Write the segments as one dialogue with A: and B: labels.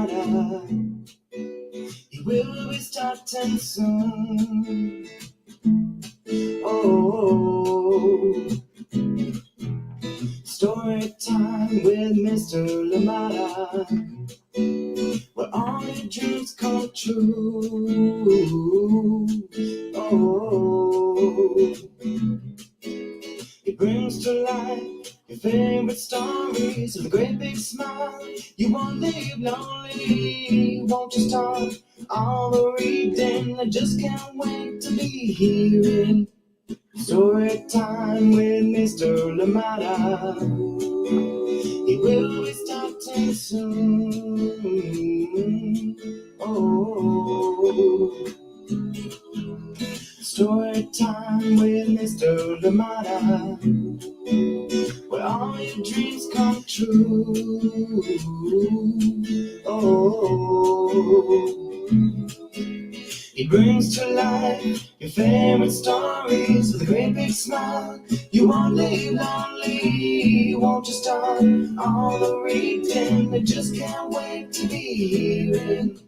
A: Limata. He will be starting soon. Oh, story time with Mr. Limata, where all your dreams come true. Oh, he brings to life your favorite stories with a great big smile. You won't leave lonely, won't you start all the reading? I just can't wait to be hearing story time with Mr. Limata. He will be starting soon. Oh, story time with Mr. Limata, where all your dreams come true. Oh, he brings to life your favorite stories with a great big smile. You won't leave lonely, won't you start all the reading? I just can't wait to be hearing.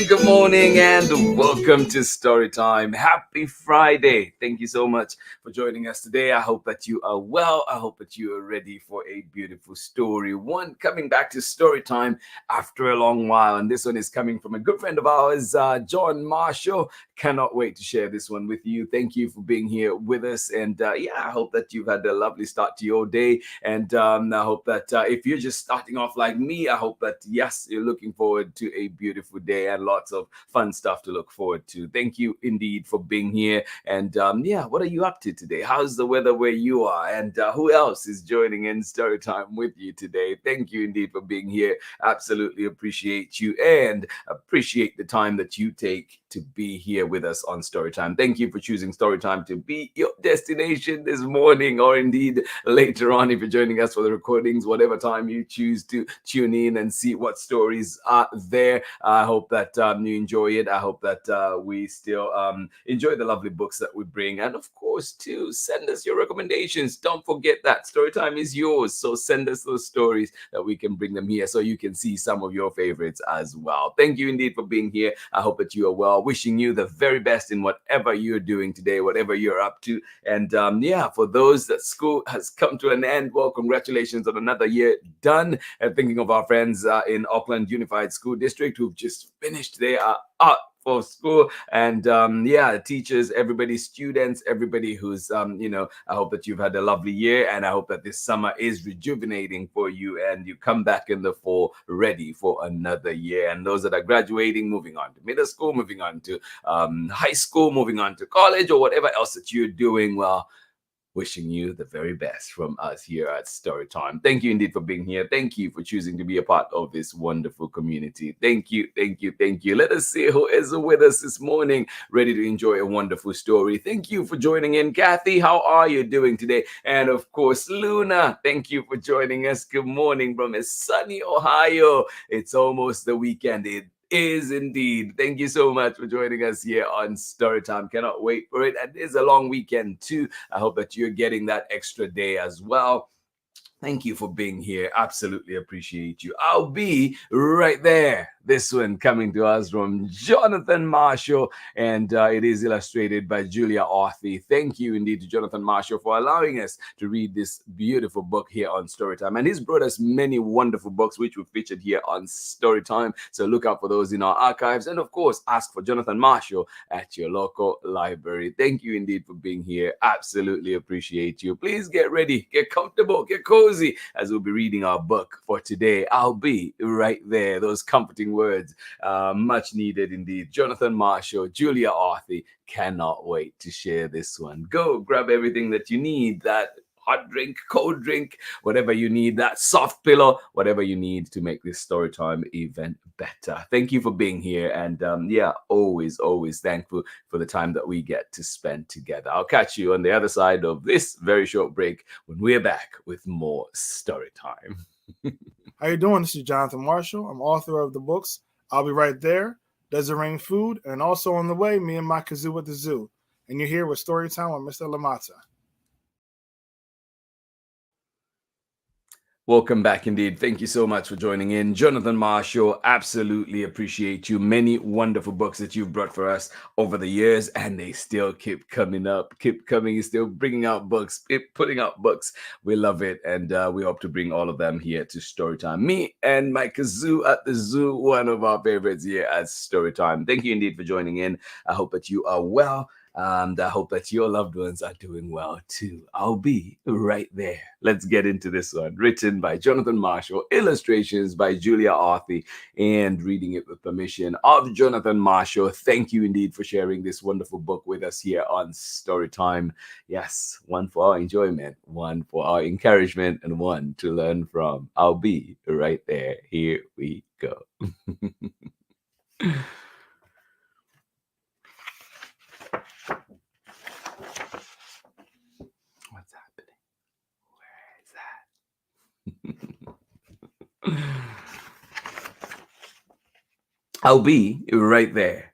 B: Good morning, and welcome to Storytime. Happy Friday. Thank you so much for joining us today. I hope that you are well. I hope that you are ready for a beautiful story. One coming back to Storytime after a long while, and this one is coming from a good friend of ours, John Marshall. Cannot wait to share this one with you. Thank you for being here with us, and I hope that you've had a lovely start to your day, and I hope that if you're just starting off like me, I hope that, yes, you're looking forward to a beautiful day and lots of fun stuff to look forward to. Thank you indeed for being here. And what are you up to today? How's the weather where you are? And who else is joining in Storytime with you today? Thank you indeed for being here. Absolutely appreciate you and appreciate the time that you take to be here with us on Storytime. Thank you for choosing Storytime to be your destination this morning, or indeed later on if you're joining us for the recordings, whatever time you choose to tune in and see what stories are there. I hope that you enjoy it. I hope that we still enjoy the lovely books that we bring. And of course, too, send us your recommendations. Don't forget that Storytime is yours. So send us those stories that we can bring them here so you can see some of your favorites as well. Thank you indeed for being here. I hope that you are well. Wishing you the very best in whatever you're doing today, whatever you're up to. And for those that school has come to an end, well, congratulations on another year done. And thinking of our friends in Auckland Unified School District who've just finished their art for school, and teachers, everybody, students, everybody who's I hope that you've had a lovely year, and I hope that this summer is rejuvenating for you and you come back in the fall ready for another year. And those that are graduating, moving on to middle school, moving on to high school, moving on to college, or whatever else that you're doing, well, wishing you the very best from us here at Storytime. Thank you indeed for being here. Thank you for choosing to be a part of this wonderful community. Thank you, thank you, thank you. Let us see who is with us this morning, ready to enjoy a wonderful story. Thank you for joining in. Kathy, how are you doing today? And of course, Luna, thank you for joining us. Good morning from a sunny Ohio. It's almost the weekend. It is indeed. Thank you so much for joining us here on Storytime. Cannot wait for it. And it is a long weekend too. I hope that you're getting that extra day as well. Thank you for being here. Absolutely appreciate you. I'll be right there. This one coming to us from Jonathan Marshall, and it is illustrated by Julia ORTHEY. Thank you indeed to Jonathan Marshall for allowing us to read this beautiful book here on Storytime. And he's brought us many wonderful books which we've featured here on Storytime. So look out for those in our archives. And of course, ask for Jonathan Marshall at your local library. Thank you indeed for being here. Absolutely appreciate you. Please get ready, get comfortable, get cozy as we'll be reading our book for today. I'll be right there. Those comforting words, much needed indeed. Jonathan Marshall, Julia ORTHEY, cannot wait to share this one. Go grab everything that you need, that hot drink, cold drink, whatever you need, that soft pillow, whatever you need to make this Storytime event better. Thank you for being here, and always thankful for the time that we get to spend together. I'll catch you on the other side of this very short break when we're back with more Storytime.
C: How you doing? This is Jonathan Marshall. I'm author of the books I'll Be Right There, Does It Rain Food, and also on the way, Me and My Kazoo at the Zoo. and you're here with Storytime with Mr. Limata.
B: Welcome back indeed. Thank you so much for joining in. Jonathan Marshall, absolutely appreciate you. Many wonderful books that you've brought for us over the years, and they still keep coming up, keep coming. You're still bringing out books, keep putting out books. We love it, and we hope to bring all of them here to Storytime. Me and my kazoo at the zoo, one of our favorites here at Storytime. Thank you indeed for joining in. I hope that you are well. And I hope that your loved ones are doing well too. I'll be right there. Let's get into this one. Written by Jonathan Marshall, illustrations by Julia ORTHEY, and reading it with permission of Jonathan Marshall. Thank you indeed for sharing this wonderful book with us here on Storytime. Yes, one for our enjoyment, one for our encouragement, and one to learn from. I'll be right there. Here we go. What's happening? Where is that? I'll be right there.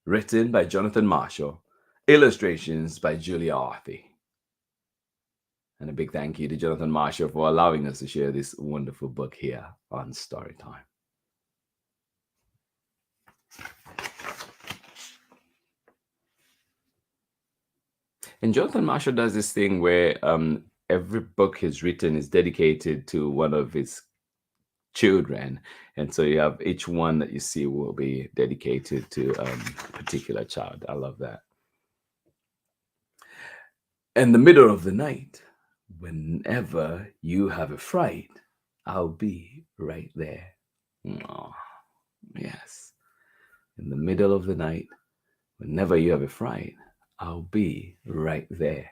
B: Written by Jonathan Marshall. Illustrations by Julia ORTHEY. And a big thank you to Jonathan Marshall for allowing us to share this wonderful book here on Storytime. And Jonathan Marshall does this thing where every book he's written is dedicated to one of his children, and so you have each one that you see will be dedicated to a particular child. I love that. In the middle of the night, whenever you have a fright, I'll be right there. Oh, yes. In the middle of the night, whenever you have a fright, I'll be right there.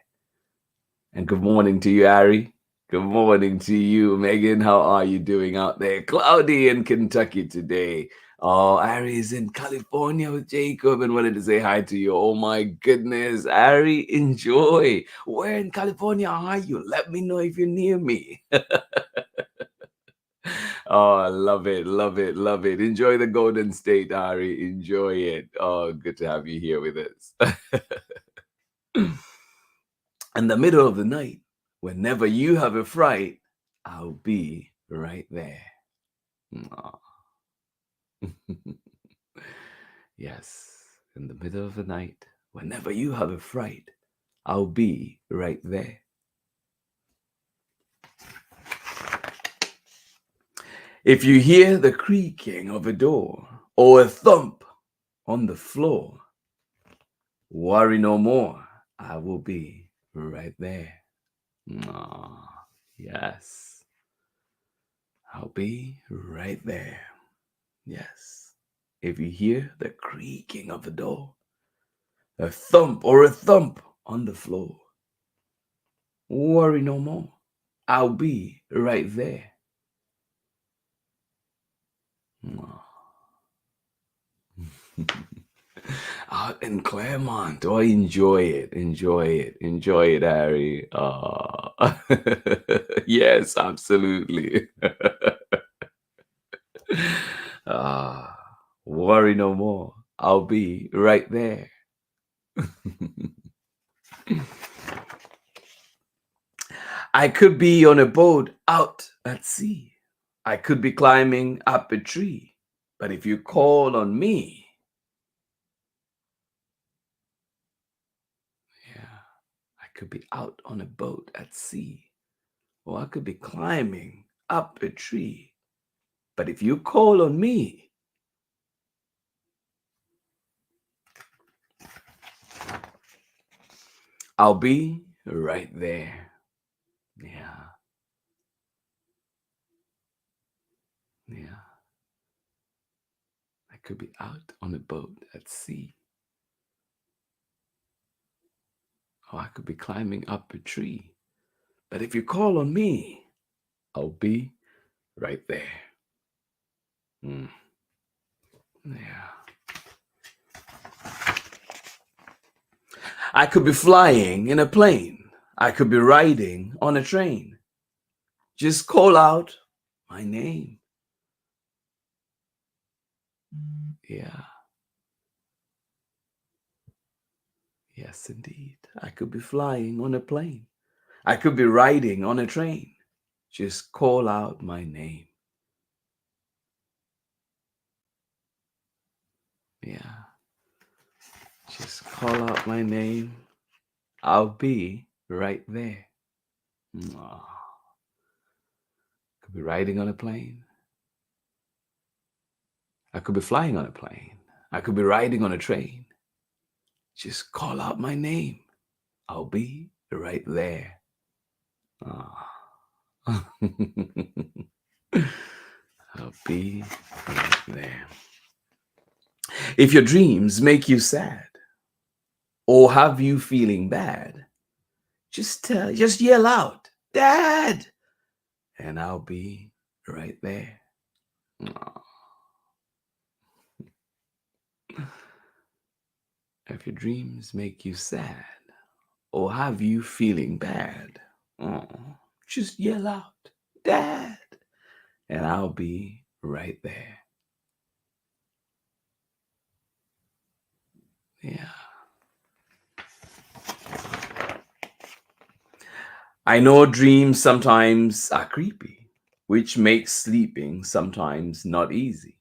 B: And good morning to you, Ari. Good morning to you, Megan. How are you doing out there? Cloudy in Kentucky today. Oh, Ari is in California with Jacob and wanted to say hi to you. Oh my goodness, Ari, enjoy. Where in California are you? Let me know if you're near me. Oh, I love it, love it, love it. Enjoy the Golden State, Ari. Enjoy it. Oh, good to have you here with us. In the middle of the night, whenever you have a fright, I'll be right there. Yes, in the middle of the night, whenever you have a fright, I'll be right there. If you hear the creaking of a door or a thump on the floor, worry no more. I will be right there. Yes. I'll be right there. Yes. If you hear the creaking of the door, a thump on the floor, worry no more. I'll be right there. Out in Claremont. Oh, enjoy it. Enjoy it. Enjoy it, Harry. Yes, absolutely. Worry no more. I'll be right there. I could be on a boat out at sea. I could be climbing up a tree. But if you call on me, I could be out on a boat at sea, or I could be climbing up a tree. But if you call on me, I'll be right there. Yeah. I could be out on a boat at sea, or I could be climbing up a tree. But if you call on me, I'll be right there. Yeah. I could be flying in a plane. I could be riding on a train. Just call out my name. Yeah. Yes, indeed. I could be flying on a plane. I could be riding on a train. Just call out my name. Yeah. Just call out my name. I'll be right there. Aw. Could be riding on a plane. I could be flying on a plane. I could be riding on a train. Just call out my name. I'll be right there. Aw. I'll be right there. If your dreams make you sad or have you feeling bad, just yell out, "Dad!" and I'll be right there. Aw. If your dreams make you sad or have you feeling bad, oh, just yell out, "Dad!" and I'll be right there. Yeah. I know dreams sometimes are creepy, which makes sleeping sometimes not easy.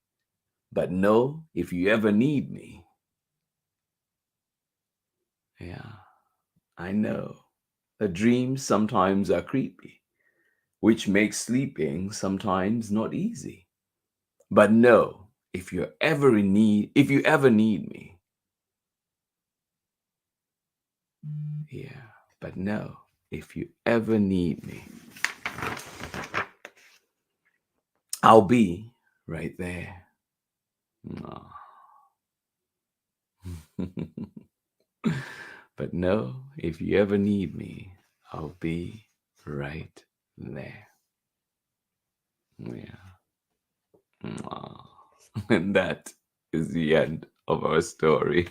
B: But know if you ever need me. Yeah, I know. The dreams sometimes are creepy, which makes sleeping sometimes not easy. But know if you ever need me. Yeah, but know if you ever need me, I'll be right there. Aw. But know if you ever need me, I'll be right there. Yeah. Aw. And that is the end of our story.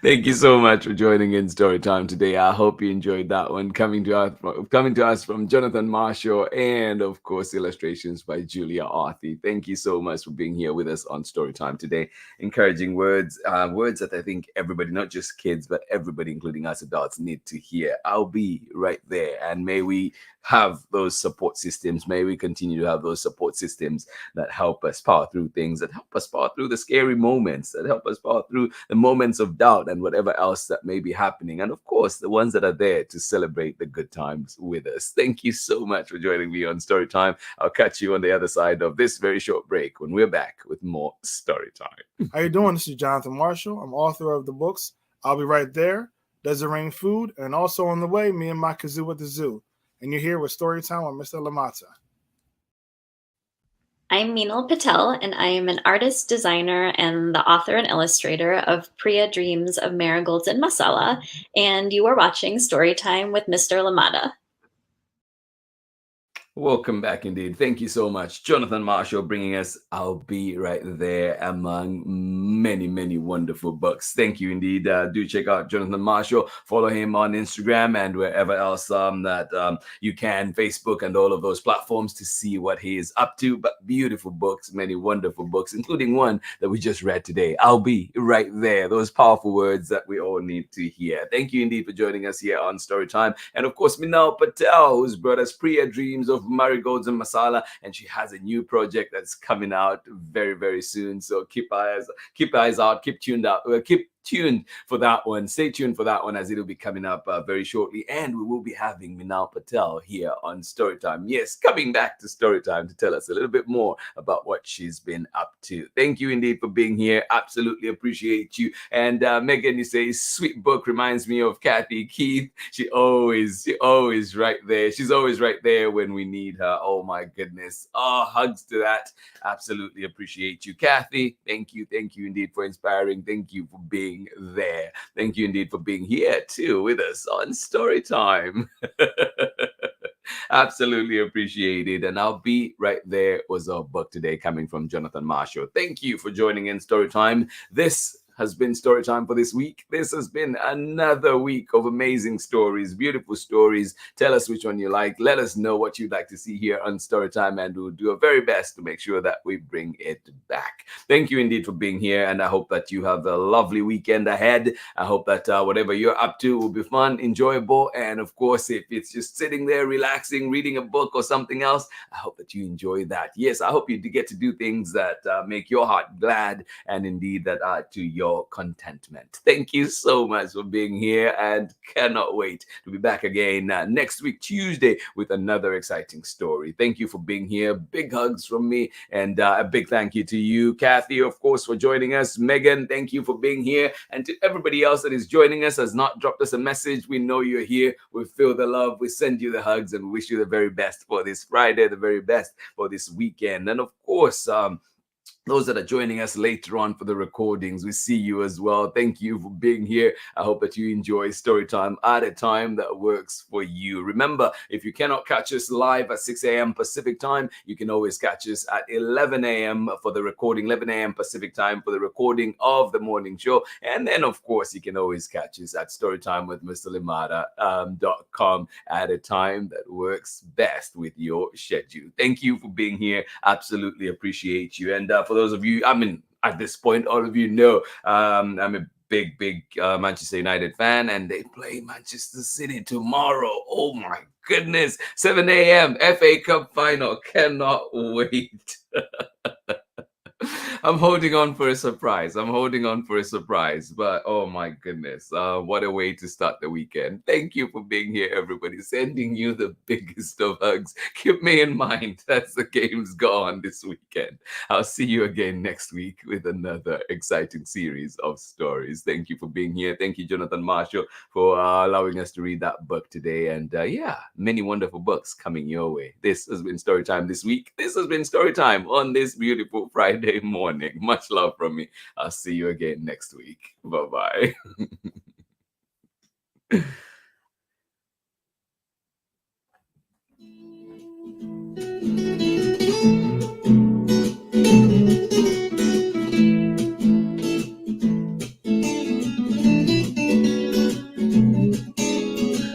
B: Thank you so much for joining in Storytime today. I hope you enjoyed that one. Coming to us from Jonathan Marshall, and of course illustrations by Julia ORTHEY. Thank you so much for being here with us on Storytime today. Encouraging words, words that I think everybody, not just kids, but everybody, including us adults, need to hear. I'll be right there, and may we have those support systems. May we continue to have those support systems that help us power through things, that help us power through the scary moments, that help us power through the moments of doubt and whatever else that may be happening. And of course, the ones that are there to celebrate the good times with us. Thank you so much for joining me on Storytime. I'll catch you on the other side of this very short break when we're back with more Storytime.
C: How you doing? This is Jonathan Marshall. I'm author of the books I'll Be Right There, Does It Rain Food, and also on the way, Me and My Kazoo at the Zoo. And you're here with Storytime with Mr. Limata.
D: I'm Meenal Patel, and I am an artist, designer, and the author and illustrator of Priya Dreams of Marigolds and Masala, and you are watching Storytime with Mr. Limata.
B: Welcome back indeed. Thank you so much. Jonathan Marshall bringing us I'll Be Right There among many, many wonderful books. Thank you indeed. Do check out Jonathan Marshall. Follow him on Instagram and wherever else that you can, Facebook and all of those platforms to see what he is up to. But beautiful books, many wonderful books, including one that we just read today. I'll Be Right There. Those powerful words that we all need to hear. Thank you indeed for joining us here on Storytime. And of course, Meenal Patel, who's brought us Priya Dreams of Marigolds and Masala, and she has a new project that's coming out very, very soon. So keep eyes out, keep tuned for that one. Stay tuned for that one as it'll be coming up very shortly. And we will be having Meenal Patel here on Storytime. Yes, coming back to Storytime to tell us a little bit more about what she's been up to. Thank you indeed for being here. Absolutely appreciate you. And Megan, you say, sweet book reminds me of Kathy Keith. She always right there. She's always right there when we need her. Oh my goodness. Oh, hugs to that. Absolutely appreciate you, Kathy. Thank you indeed for inspiring. Thank you for being there. Thank you indeed for being here too with us on Storytime. Absolutely appreciated. And I'll Be Right There was our book today coming from Jonathan Marshall. Thank you for joining in Storytime. This has been story time for this week. This has been another week of amazing stories, beautiful stories. Tell us which one you like. Let us know what you'd like to see here on Storytime, and we'll do our very best to make sure that we bring it back. Thank you indeed for being here, and I hope that you have a lovely weekend ahead. I hope that whatever you're up to will be fun, enjoyable, and of course, if it's just sitting there relaxing, reading a book or something else, I hope that you enjoy that. Yes, I hope you get to do things that make your heart glad, and indeed that add to your contentment. Thank you so much for being here, and cannot wait to be back again next week, Tuesday, with another exciting story. Thank you for being here. Big hugs from me, and a big thank you to you, Kathy, of course, for joining us. Megan, thank you for being here. And to everybody else that is joining us, has not dropped us a message, we know you're here. We feel the love. We send you the hugs and wish you the very best for this Friday, the very best for this weekend. And of course, those that are joining us later on for the recordings, we see you as well. Thank you for being here. I hope that you enjoy Storytime at a time that works for you. Remember, if you cannot catch us live at 6 a.m. Pacific time, you can always catch us at 11 a.m. for the recording, 11 a.m. Pacific time for the recording of the morning show. And then, of course, you can always catch us at storytimewithmrlimata.com at a time that works best with your schedule. Thank you for being here. Absolutely appreciate you. And for those of you, I mean, at this point, all of you know I'm a big Manchester United fan, and they play Manchester City tomorrow. Oh my goodness, 7 a.m. FA Cup final. Cannot wait. I'm holding on for a surprise. But oh my goodness, what a way to start the weekend. Thank you for being here, everybody. Sending you the biggest of hugs. Keep me in mind as the games go on this weekend. I'll see you again next week with another exciting series of stories. Thank you for being here. Thank you, Jonathan Marshall, for allowing us to read that book today. And many wonderful books coming your way. This has been Storytime this week. This has been Storytime on this beautiful Friday morning. Much love from me. I'll see you again next week. Bye-bye.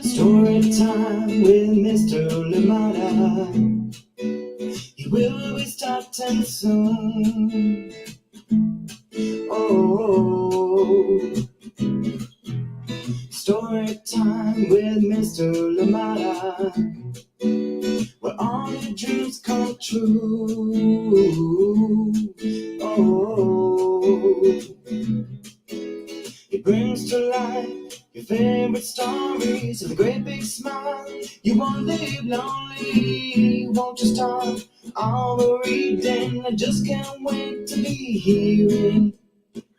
A: Storytime with Mr. Limata. He will be starting soon. Oh, story time with Mr. Limata, where all your dreams come true. Oh, he brings to life your favorite stories with a great big smile. You won't live lonely, won't you start all the reading? I just can't wait to be hearing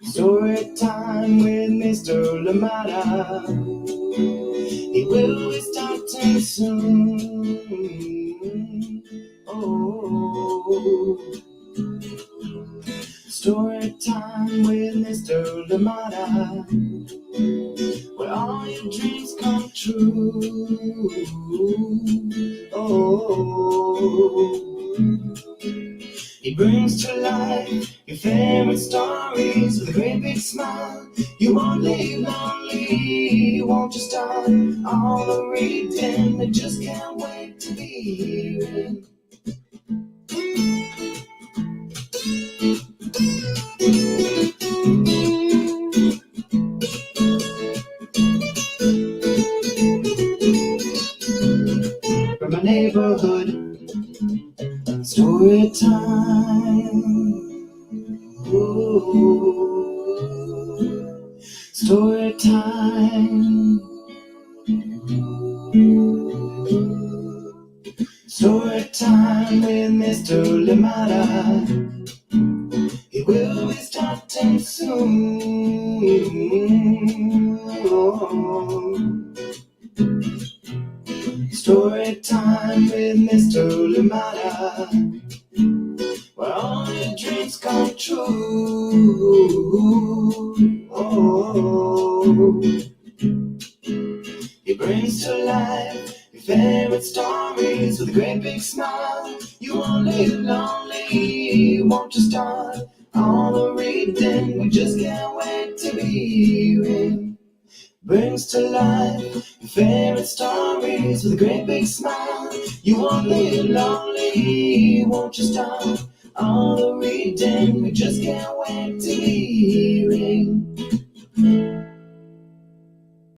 A: story time with Mr. Limata. He will be starting soon. Oh, story time with Mr. Limata, where all your dreams come true. Oh, he brings to life your favorite stories with a great big smile. You won't live lonely, won't you start all the reading? I just can't wait to be hearing. From my neighborhood, story time. Ooh, story time. Story time with Mr. Limata. He will be starting soon. Oh, story time with Mr. Limata, where all your dreams come true. Oh, he brings to life your favorite stories with a great big smile. You won't live lonely, won't you start all the reading? We just can't wait to Reassuring brings to life your favorite stories with a great big smile. You won't live lonely, won't you start all the reading? We just can't wait to hear